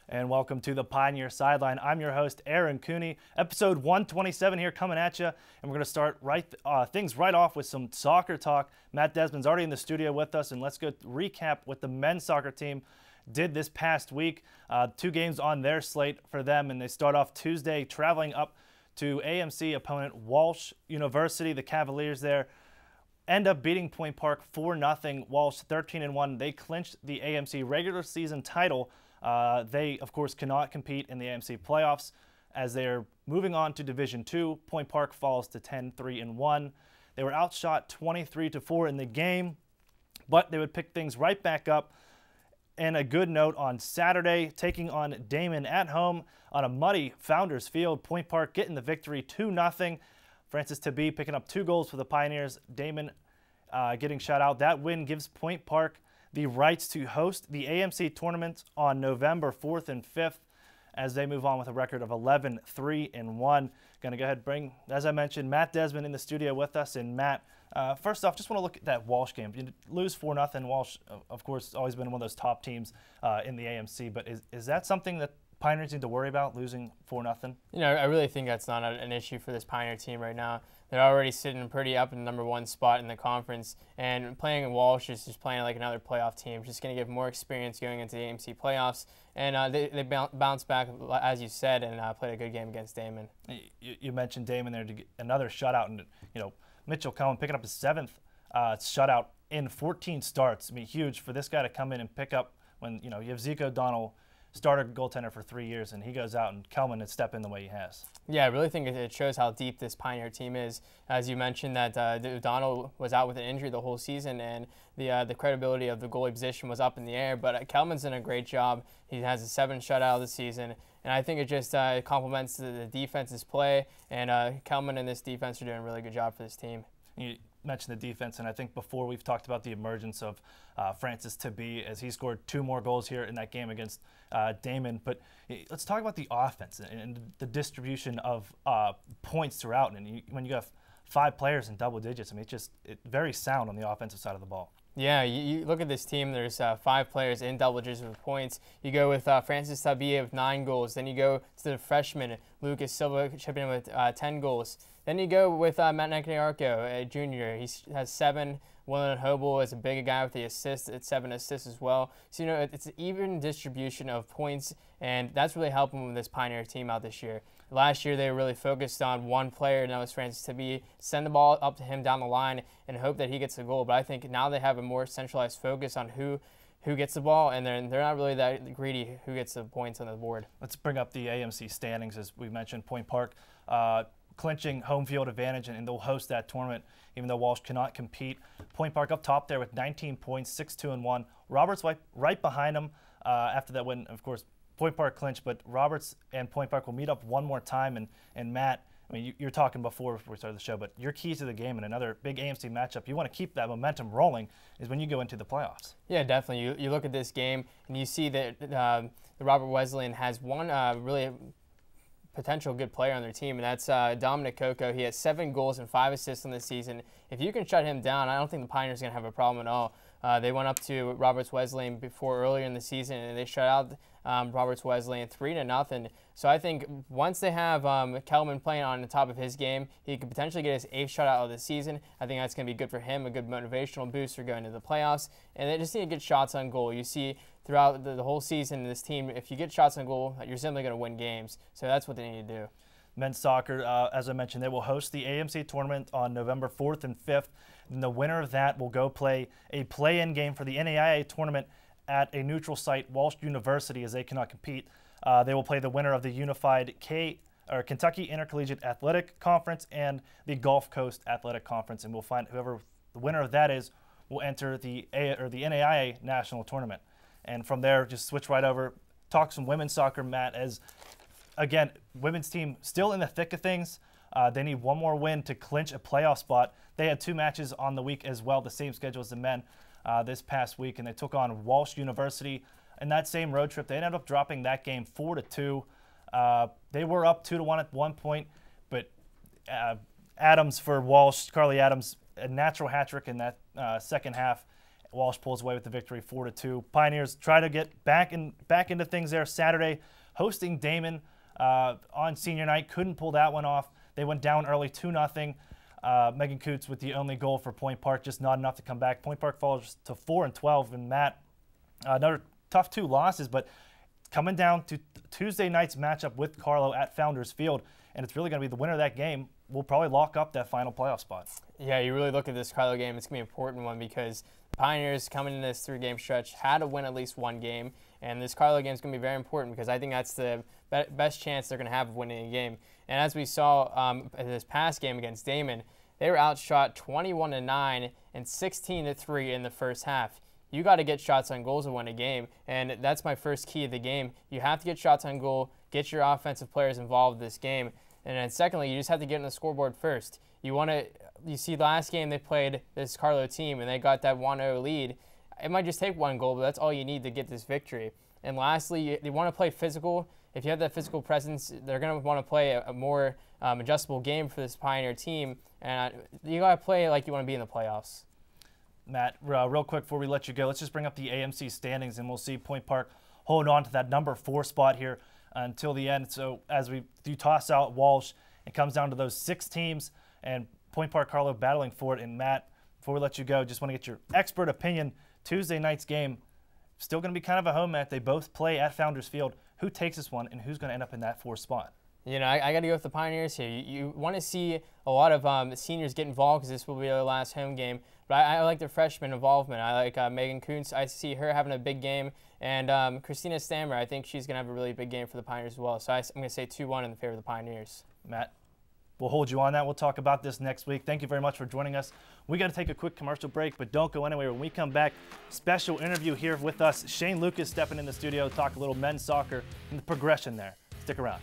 And welcome to the Pioneer Sideline. I'm your host, Aaron Cooney. Episode 127 here coming at you. And we're going to start things right off with some soccer talk. Matt Desmond's already in the studio with us, and let's go recap what the men's soccer team did this past week. 2 games on their slate for them, and they start off Tuesday traveling up to AMC opponent Walsh University. The Cavaliers there end up beating Point Park 4-0. Walsh 13-1. They clinched the AMC regular season title. They, of course, cannot compete in the AMC playoffs as they're moving on to Division II. Point Park falls to 10-3-1. They were outshot 23-4 in the game, but they would pick things right back up. And a good note on Saturday, taking on Damon at home on a muddy Founders Field. Point Park getting the victory 2-0. Francis Tabee picking up 2 goals for the Pioneers. Damon getting shut out. That win gives Point Park the rights to host the AMC tournament on November 4th and 5th as they move on with a record of 11-3-1. Going to go ahead and bring, as I mentioned, Matt Desmond in the studio with us. And Matt, first off, just want to look at that Walsh game. You lose 4-0. Walsh, of course, always been one of those top teams in the AMC. But is that something that Pioneers need to worry about, losing 4-0? You know, I really think that's not an issue for this Pioneer team right now. They're already sitting pretty up in the #1 spot in the conference, and playing in Walsh is just playing like another playoff team. Just going to give more experience going into the AMC playoffs, and they bounced back, as you said, and played a good game against Damon. You mentioned Damon there to get another shutout, and Mitchell Cohen picking up his 7th shutout in 14 starts. I mean, huge for this guy to come in and pick up when you have Zeke O'Donnell, starter goaltender for 3 years, and he goes out and Kelman and step in the way he has. Yeah, I really think it shows how deep this Pioneer team is. As you mentioned, that O'Donnell was out with an injury the whole season, and the credibility of the goalie position was up in the air. But Kelman's done a great job. He has a 7 shutout this season, and I think it just complements the defense's play. And Kelman and this defense are doing a really good job for this team. You mentioned the defense, and I think before we've talked about the emergence of Francis Tabee as he scored 2 more goals here in that game against Damon. But let's talk about the offense and the distribution of points throughout. And when you have 5 players in double digits, I mean, it's very sound on the offensive side of the ball. Yeah, you look at this team, there's 5 players in double digits with points. You go with Francis Tabee with 9 goals. Then you go to the freshman, Lucas Silva, chipping in with 10 goals. Then you go with Matt Necniarco, a junior. He has 7. Willen Hobel is a bigger guy with the assists. It's 7 assists as well. So, it's an even distribution of points, and that's really helping with this Pioneer team out this year. Last year, they were really focused on one player, and that was Francis Tabee. Send the ball up to him down the line and hope that he gets a goal. But I think now they have a more centralized focus on who gets the ball, and they're not really that greedy who gets the points on the board. Let's bring up the AMC standings. As we mentioned, Point Park clinching home field advantage, and they'll host that tournament, even though Walsh cannot compete. Point Park up top there with 19 points, 6-2-1. Roberts right behind them after that win. Of course, Point Park clinched, but Roberts and Point Park will meet up one more time. And Matt, I mean, you're talking before we started the show, but your keys to the game and another big AMC matchup, you want to keep that momentum rolling, is when you go into the playoffs. Yeah, definitely. You look at this game, and you see that the Robert Wesleyan has one really potential good player on their team, and that's Dominic Coco. He has 7 goals and 5 assists on this season. If you can shut him down, I don't think the Pioneers are going to have a problem at all. They went up to Roberts Wesleyan earlier in the season, and they shut out Roberts Wesleyan 3-0. So I think once they have Kelman playing on the top of his game, he could potentially get his 8th shutout of the season. I think that's going to be good for him, a good motivational booster going into the playoffs. And they just need to get shots on goal. You see throughout the whole season, this team, if you get shots on goal, you're simply going to win games. So that's what they need to do. Men's soccer, as I mentioned, they will host the AMC tournament on November 4th and 5th. And the winner of that will go play a play-in game for the NAIA tournament at a neutral site, Walsh University, as they cannot compete. They will play the winner of the Unified Kentucky Intercollegiate Athletic Conference and the Gulf Coast Athletic Conference, and we'll find whoever the winner of that is will enter the NAIA National Tournament. And from there, just switch right over, talk some women's soccer, Matt, as, again, women's team still in the thick of things. They need one more win to clinch a playoff spot. They had 2 matches on the week as well, the same schedule as the men this past week, and they took on Walsh University in that same road trip. They ended up dropping that game 4-2. They were up 2-1 at one point, but Adams for Walsh, Carly Adams, a natural hat trick in that second half, Walsh pulls away with the victory 4-2. Pioneers try to get back into things there Saturday, hosting Damon on senior night. Couldn't pull that one off. They went down early 2-0. Megan Coots with the only goal for Point Park, just not enough to come back. Point Park falls to 4-12. And Matt, another tough 2 losses, but coming down to Tuesday night's matchup with Carlo at Founders Field, and it's really going to be the winner of that game will probably lock up that final playoff spot. Yeah, you really look at this Carlo game, it's going to be an important one because the Pioneers coming in this 3-game stretch had to win at least 1 game, and this Carlo game is going to be very important because I think that's the best chance they're going to have of winning a game. And as we saw in this past game against Damon, they were outshot 21-9 and 16-3 in the first half. You got to get shots on goals to win a game, and that's my first key of the game. You have to get shots on goal, get your offensive players involved in this game, and then secondly, you just have to get on the scoreboard first. You see last game they played this Carlo team, and they got that 1-0 lead. It might just take 1 goal, but that's all you need to get this victory. And lastly, you want to play physical. If you have that physical presence, they're going to want to play a more adjustable game for this Pioneer team, and you got to play like you want to be in the playoffs. Matt, real quick before we let you go, let's just bring up the AMC standings, and we'll see Point Park hold on to that number 4 spot here until the end. So as you toss out Walsh, it comes down to those 6 teams, and Point Park Carlo battling for it. And Matt, before we let you go, just want to get your expert opinion. Tuesday night's game, still going to be kind of a home match. They both play at Founders Field. Who takes this one, and who's going to end up in that 4th spot? You know, I got to go with the Pioneers here. You want to see a lot of seniors get involved because this will be their last home game. But I like the freshman involvement. I like Megan Kuntz. I see her having a big game. And Christina Stammer, I think she's going to have a really big game for the Pioneers as well. So I'm going to say 2-1 in favor of the Pioneers. Matt, we'll hold you on that. We'll talk about this next week. Thank you very much for joining us. We got to take a quick commercial break, but don't go anywhere. When we come back, special interview here with us. Shane Lucas stepping in the studio, talk a little men's soccer and the progression there. Stick around.